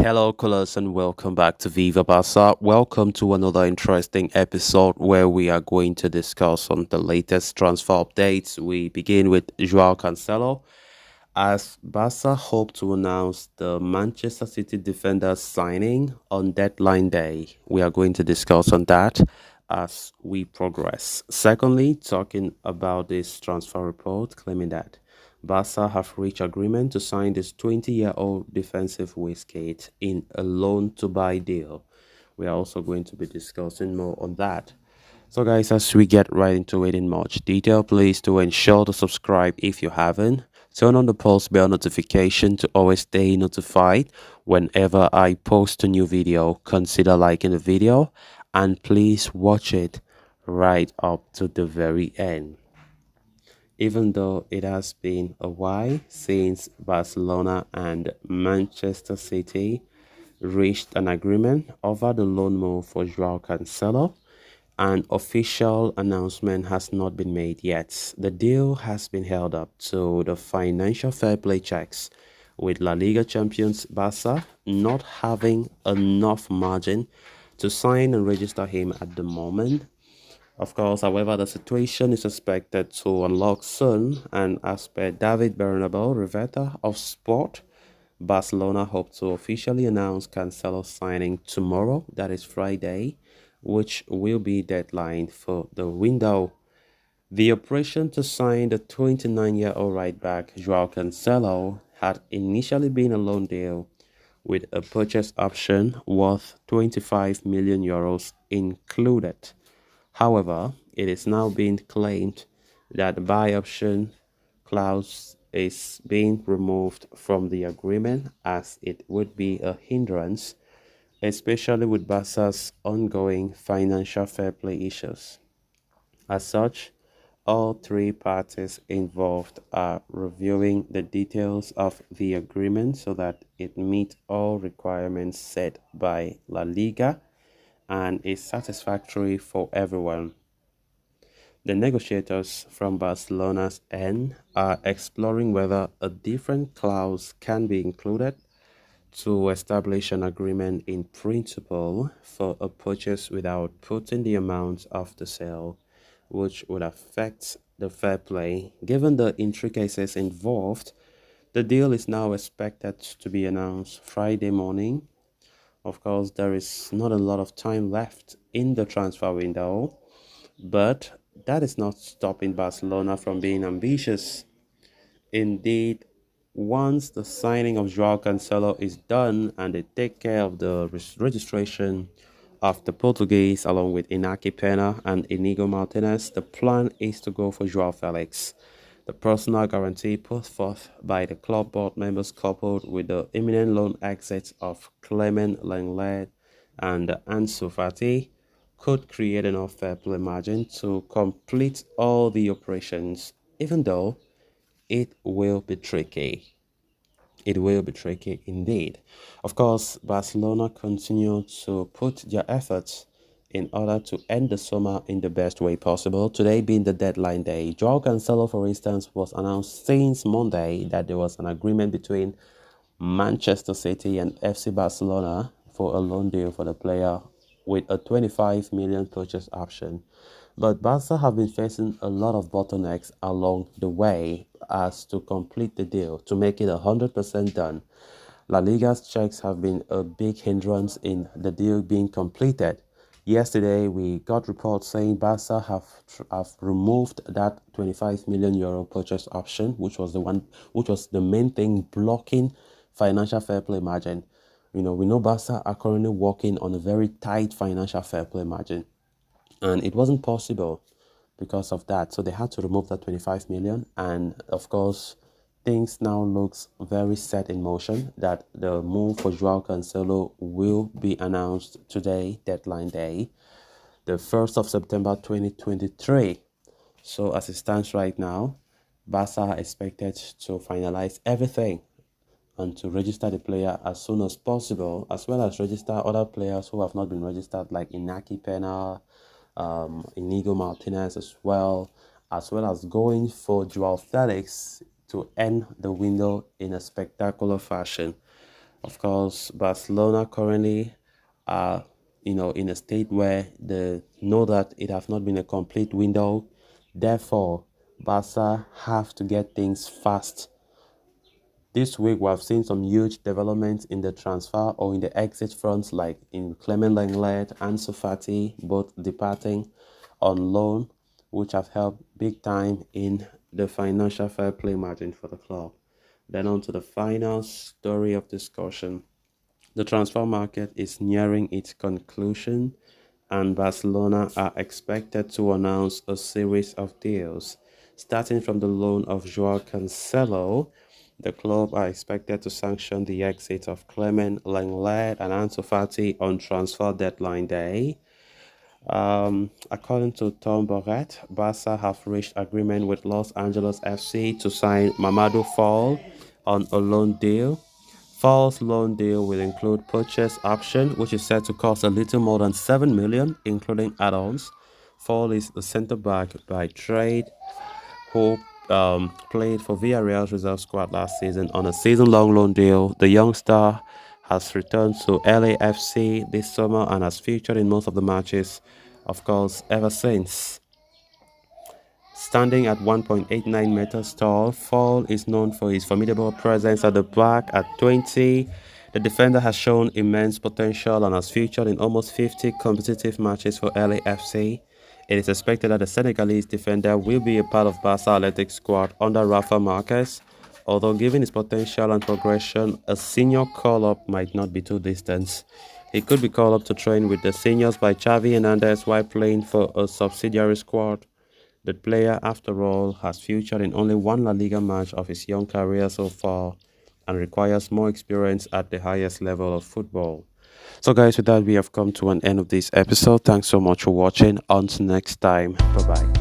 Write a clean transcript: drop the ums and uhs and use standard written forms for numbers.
Hello, callers, and welcome back to Viva Barca. Welcome to another interesting episode where we are going to discuss on the latest transfer updates. We begin with Joao Cancelo. As Barca hope to announce the Manchester City defender signing on deadline day, we are going to discuss on that as we progress. Secondly, talking about this transfer report claiming that Barca have reached agreement to sign this 20-year-old defensive wingback in a loan-to-buy deal. We are also going to be discussing more on that. So guys, as we get right into it in much detail, please do ensure to subscribe if you haven't. Turn on the post bell notification to always stay notified whenever I post a new video. Consider liking the video and please watch it right up to the very end. Even though it has been a while since Barcelona and Manchester City reached an agreement over the loan move for Joao Cancelo, an official announcement has not been made yet. The deal has been held up to the financial fair play checks, with La Liga champions Barca not having enough margin to sign and register him at the moment. Of course, however, the situation is expected to unlock soon, and as per David Bernabeu, Rivetta of Sport, Barcelona hope to officially announce Cancelo signing tomorrow, that is Friday, which will be deadline for the window. The operation to sign the 29-year-old right-back Joao Cancelo had initially been a loan deal with a purchase option worth 25 million euros included. However, it is now being claimed that the buy option clause is being removed from the agreement as it would be a hindrance, especially with Barca's ongoing financial fair play issues. As such, all three parties involved are reviewing the details of the agreement so that it meets all requirements set by La Liga and is satisfactory for everyone. The negotiators from Barcelona's end are exploring whether a different clause can be included to establish an agreement in principle for a purchase without putting the amount of the sale, which would affect the fair play. Given the intricacies involved, the deal is now expected to be announced Friday morning. Of course, there is not a lot of time left in the transfer window, but that is not stopping Barcelona from being ambitious. Indeed, once the signing of Joao Cancelo is done and they take care of the registration of the Portuguese along with Inaki Pena and Inigo Martinez, the plan is to go for Joao Felix. The personal guarantee put forth by the club board members coupled with the imminent loan exits of Clement Lenglet and Ansu Fati could create enough fair play margin to complete all the operations, even though it will be tricky. It will be tricky indeed. Of course, Barcelona continue to put their efforts in order to end the summer in the best way possible. Today being the deadline day, Joao Cancelo, for instance, was announced since Monday that there was an agreement between Manchester City and FC Barcelona for a loan deal for the player with a 25 million purchase option. But Barca have been facing a lot of bottlenecks along the way as to complete the deal, to make it 100% done. La Liga's checks have been a big hindrance in the deal being completed. Yesterday, we got reports saying Barca have removed that 25 million euro purchase option, which was the main thing blocking financial fair play margin. We know Barca are currently working on a very tight financial fair play margin, and it wasn't possible because of that. So they had to remove that 25 million, and of course, things now looks very set in motion that the move for Joao Cancelo will be announced today, deadline day, the 1st of September 2023. So as it stands right now, Barca are expected to finalize everything and to register the player as soon as possible, as well as register other players who have not been registered, like Inaki Pena, Inigo Martinez as well as going for Joao Felix to end the window in a spectacular fashion. Of course, Barcelona currently are, in a state where they know that it has not been a complete window. Therefore, Barca have to get things fast. This week, we have seen some huge developments in the transfer or in the exit fronts, like in Clement Lenglet and Ansu Fati, both departing on loan, which have helped big time in the financial fair play margin for the club. Then on to the final story of discussion. The transfer market is nearing its conclusion, and Barcelona are expected to announce a series of deals. Starting from the loan of Joao Cancelo, the club are expected to sanction the exit of Clement Lenglet and Ansu Fati on transfer deadline day. According to Tom Boret, Barca have reached agreement with Los Angeles FC to sign Mahmadou Fall on a loan deal. Fall's loan deal will include purchase option, which is set to cost a little more than 7 million, including add-ons. Fall is a centre back by trade who played for Villarreal's reserve squad last season on a season-long loan deal. The youngster has returned to LAFC this summer and has featured in most of the matches, of course, ever since. Standing at 1.89 meters tall, Fall is known for his formidable presence at the back at 20. The defender has shown immense potential and has featured in almost 50 competitive matches for LAFC. It is expected that the Senegalese defender will be a part of Barca Athletic squad under Rafa Marquez. Although given his potential and progression, a senior call-up might not be too distant. He could be called up to train with the seniors by Xavi Hernandez while playing for a subsidiary squad. The player, after all, has featured in only one La Liga match of his young career so far and requires more experience at the highest level of football. So guys, with that, we have come to an end of this episode. Thanks so much for watching. Until next time, bye bye.